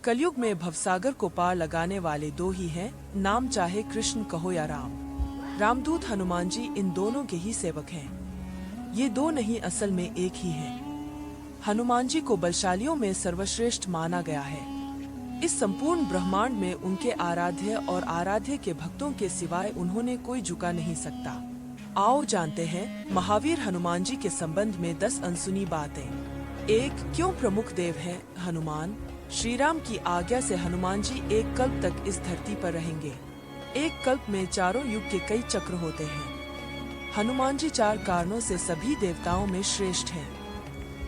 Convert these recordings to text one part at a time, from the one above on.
कलयुग में भवसागर को पार लगाने वाले दो ही हैं, नाम चाहे कृष्ण कहो या राम। रामदूत हनुमान जी इन दोनों के ही सेवक हैं। ये दो नहीं, असल में एक ही हैं। हनुमान जी को बलशालियों में सर्वश्रेष्ठ माना गया है। इस संपूर्ण ब्रह्मांड में उनके आराध्य और आराध्य के भक्तों के सिवाय उन्होंने कोई झुका नहीं सकता। आओ जानते हैं महावीर हनुमान जी के संबंध में 10 अनसुनी बातें। 1. क्यों प्रमुख देव हैं हनुमान? श्री राम की आज्ञा से हनुमान जी एक कल्प तक इस धरती पर रहेंगे। एक कल्प में चारों युग के कई चक्र होते हैं। हनुमान जी 4 कारणों से सभी देवताओं में श्रेष्ठ हैं।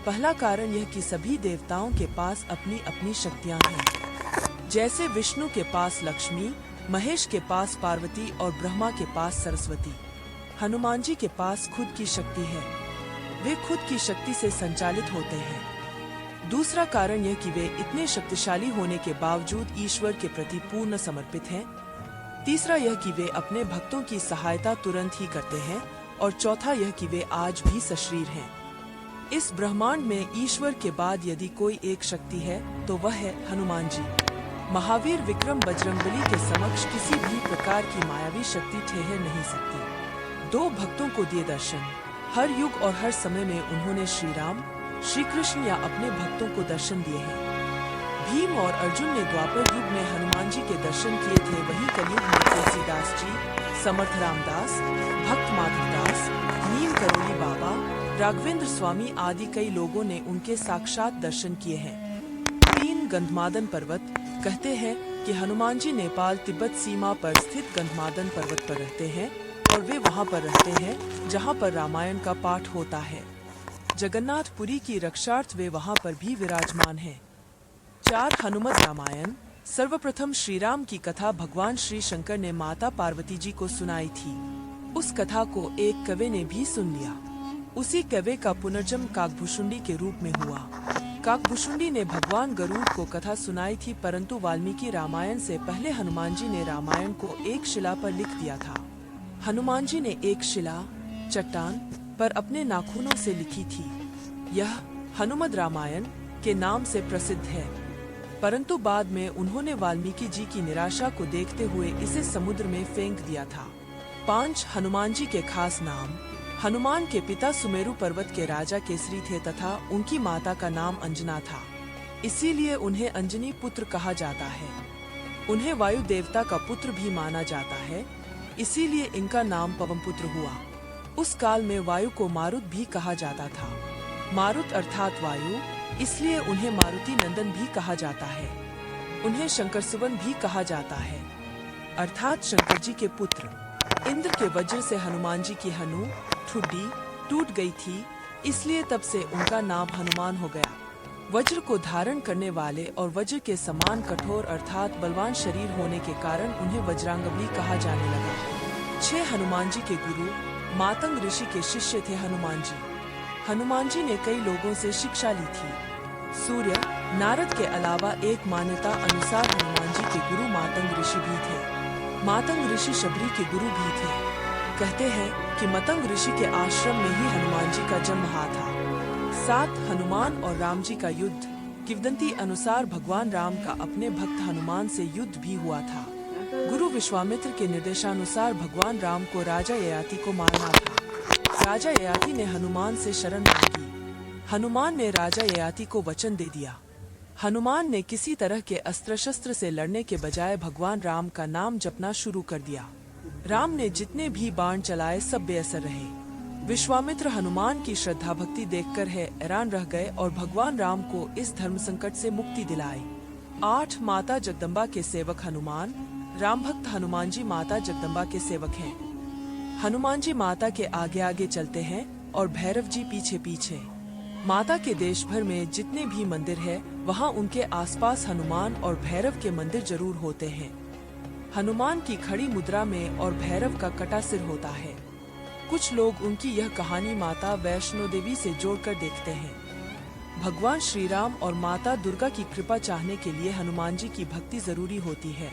पहला कारण यह कि सभी देवताओं के पास अपनी अपनी शक्तियां हैं। जैसे विष्णु के पास लक्ष्मी, महेश के पास पार्वती और ब्रह्मा के पास सरस्वती, हनुमान जी के पास खुद की शक्ति है। वे खुद की शक्ति से संचालित होते हैं। दूसरा कारण यह कि वे इतने शक्तिशाली होने के बावजूद ईश्वर के प्रति पूर्ण समर्पित हैं। तीसरा यह कि वे अपने भक्तों की सहायता तुरंत ही करते हैं। और चौथा यह कि वे आज भी सशरीर हैं। इस ब्रह्मांड में ईश्वर के बाद यदि कोई एक शक्ति है तो वह है हनुमान जी। महावीर विक्रम बजरंगबली के समक्ष किसी भी प्रकार की मायावी शक्ति ठहर नहीं सकती। 2 भक्तों को दिए दर्शन। हर युग और हर समय में उन्होंने श्री राम, श्री कृष्ण या अपने भक्तों को दर्शन दिए हैं। भीम और अर्जुन ने द्वापर युग में हनुमान जी के दर्शन किए थे, वही कलयुग में तुलसीदास जी, समर्थ रामदास, भक्त माधवदास, नीम करोली बाबा, राघवेंद्र स्वामी आदि कई लोगों ने उनके साक्षात दर्शन किए हैं। 3. गंधमादन पर्वत। कहते हैं कि हनुमान जी नेपाल तिब्बत सीमा पर स्थित गंधमादन पर्वत पर रहते हैं और वे वहां पर रहते हैं जहां पर रामायण का पाठ होता है। जगन्नाथपुरी की रक्षार्थ वे वहां पर भी विराजमान हैं। 4. हनुमत रामायण। सर्वप्रथम श्री राम की कथा भगवान श्री शंकर ने माता पार्वती जी को सुनाई थी। उस कथा को एक कवि ने भी सुन लिया। उसी कवि का पुनर्जन्म काकभुशुंडी के रूप में हुआ। काकभुशुंडी ने भगवान गरुड़ को कथा सुनाई थी, परंतु वाल्मीकि रामायण से पहले हनुमान जी ने रामायण को एक शिला पर लिख दिया था। हनुमान जी ने एक शिला, चट्टान पर अपने नाखूनों से लिखी थी। यह हनुमत रामायण के नाम से प्रसिद्ध है, परंतु बाद में उन्होंने वाल्मीकि जी की निराशा को देखते हुए इसे समुद्र में फेंक दिया था। 5. हनुमान जी के खास नाम। हनुमान के पिता सुमेरु पर्वत के राजा केसरी थे तथा उनकी माता का नाम अंजना था, इसीलिए उन्हें अंजनी पुत्र कहा जाता है। उन्हें वायु देवता का पुत्र भी माना जाता है, इसीलिए इनका नाम पवनपुत्र हुआ। उस काल में वायु को मारुत भी कहा जाता था। मारुत अर्थात वायु, इसलिए उन्हें मारुति नंदन भी कहा जाता है। उन्हें शंकर सुवन भी कहा जाता है, अर्थात शंकर जी के पुत्र। इंद्र के वज्र से हनुमान जी की हनु ठुड्डी टूट गई थी, इसलिए तब से उनका नाम हनुमान हो गया। वज्र को धारण करने वाले और वज्र के समान कठोर अर्थात बलवान शरीर होने के कारण उन्हें वज्रांगबली कहा जाने लगा। 6. हनुमान जी के गुरु। मातंग ऋषि के शिष्य थे हनुमान जी। हनुमान जी ने कई लोगों से शिक्षा ली थी। सूर्य, नारद के अलावा एक मान्यता अनुसार हनुमान जी के गुरु मातंग ऋषि भी थे। मातंग ऋषि शबरी के गुरु भी थे। कहते हैं कि मतंग ऋषि के आश्रम में ही हनुमान जी का जन्म हुआ था। 7. हनुमान और राम जी का युद्ध। किंवदंती अनुसार भगवान राम का अपने भक्त हनुमान से युद्ध भी हुआ था। गुरु विश्वामित्र के निर्देशानुसार भगवान राम को राजा ययाति को मारना था। राजा ययाति ने हनुमान से शरण मांगी। हनुमान ने राजा ययाति को वचन दे दिया। हनुमान ने किसी तरह के अस्त्र शस्त्र से लड़ने के बजाय भगवान राम का नाम जपना शुरू कर दिया। राम ने जितने भी बाण चलाए सब बेअसर रहे। विश्वामित्र हनुमान की श्रद्धा भक्ति देखकर हैरान रह गए और भगवान राम को इस धर्म संकट से मुक्ति दिलाई। 8. माता जगदम्बा के सेवक हनुमान। राम भक्त हनुमान जी माता जगदम्बा के सेवक हैं। हनुमान जी माता के आगे आगे चलते हैं और भैरव जी पीछे पीछे। माता के देश भर में जितने भी मंदिर है वहाँ उनके आसपास हनुमान और भैरव के मंदिर जरूर होते हैं। हनुमान की खड़ी मुद्रा में और भैरव का कटा सिर होता है। कुछ लोग उनकी यह कहानी माता वैष्णो देवी से जोड़कर देखते हैं। भगवान श्री राम और माता दुर्गा की कृपा चाहने के लिए हनुमान जी की भक्ति जरूरी होती है।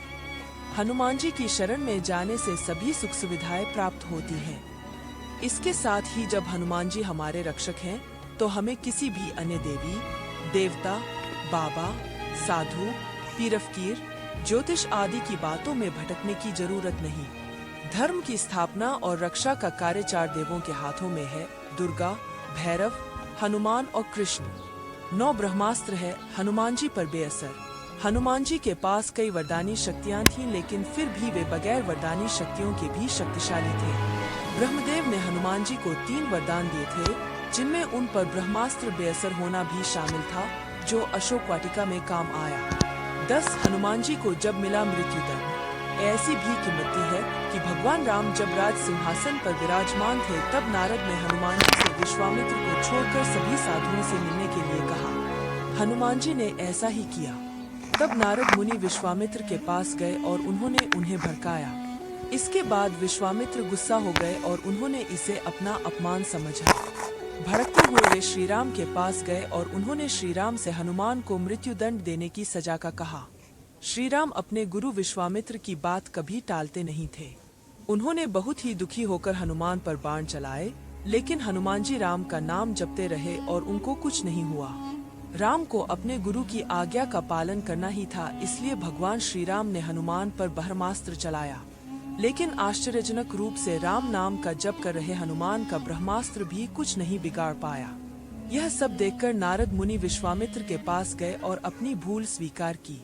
हनुमान जी की शरण में जाने से सभी सुख सुविधाएं प्राप्त होती हैं। इसके साथ ही जब हनुमान जी हमारे रक्षक हैं, तो हमें किसी भी अन्य देवी, देवता, बाबा, साधु, पीरफकीर, ज्योतिष आदि की बातों में भटकने की जरूरत नहीं। धर्म की स्थापना और रक्षा का कार्य 4 देवों के हाथों में है, दुर्गा, भैरव, हनुमान और कृष्ण। 9 ब्रह्मास्त्र है हनुमान जी पर बेअसर। हनुमान जी के पास कई वरदानी शक्तियां थीं, लेकिन फिर भी वे बगैर वरदानी शक्तियों के भी शक्तिशाली थे। ब्रह्मदेव ने हनुमान जी को 3 वरदान दिए थे, जिनमें उन पर ब्रह्मास्त्र बेअसर होना भी शामिल था, जो अशोक वाटिका में काम आया। 10 हनुमान जी को जब मिला मृत्युदंड। ऐसी भी कीमती है कि भगवान राम जब राज सिंहासन पर विराजमान थे, तब नारद ने हनुमान जी से विश्वामित्र को छोड़कर सभी साधुओं से मिलने के लिए कहा। हनुमान जी ने ऐसा ही किया। तब नारद मुनि विश्वामित्र के पास गए और उन्होंने उन्हें भड़काया। इसके बाद विश्वामित्र गुस्सा हो गए और उन्होंने इसे अपना अपमान समझा। भड़कते हुए वे श्रीराम के पास गए और उन्होंने श्रीराम से हनुमान को मृत्युदंड देने की सजा का कहा। श्रीराम अपने गुरु विश्वामित्र की बात कभी टालते नहीं थे। उन्होंने बहुत ही दुखी होकर हनुमान पर बाण चलाए, लेकिन हनुमान जी राम का नाम जपते रहे और उनको कुछ नहीं हुआ। राम को अपने गुरु की आज्ञा का पालन करना ही था, इसलिए भगवान श्रीराम ने हनुमान पर ब्रह्मास्त्र चलाया। लेकिन आश्चर्यजनक रूप से राम नाम का जप कर रहे हनुमान का ब्रह्मास्त्र भी कुछ नहीं बिगाड़ पाया। यह सब देखकर नारद मुनि विश्वामित्र के पास गए और अपनी भूल स्वीकार की।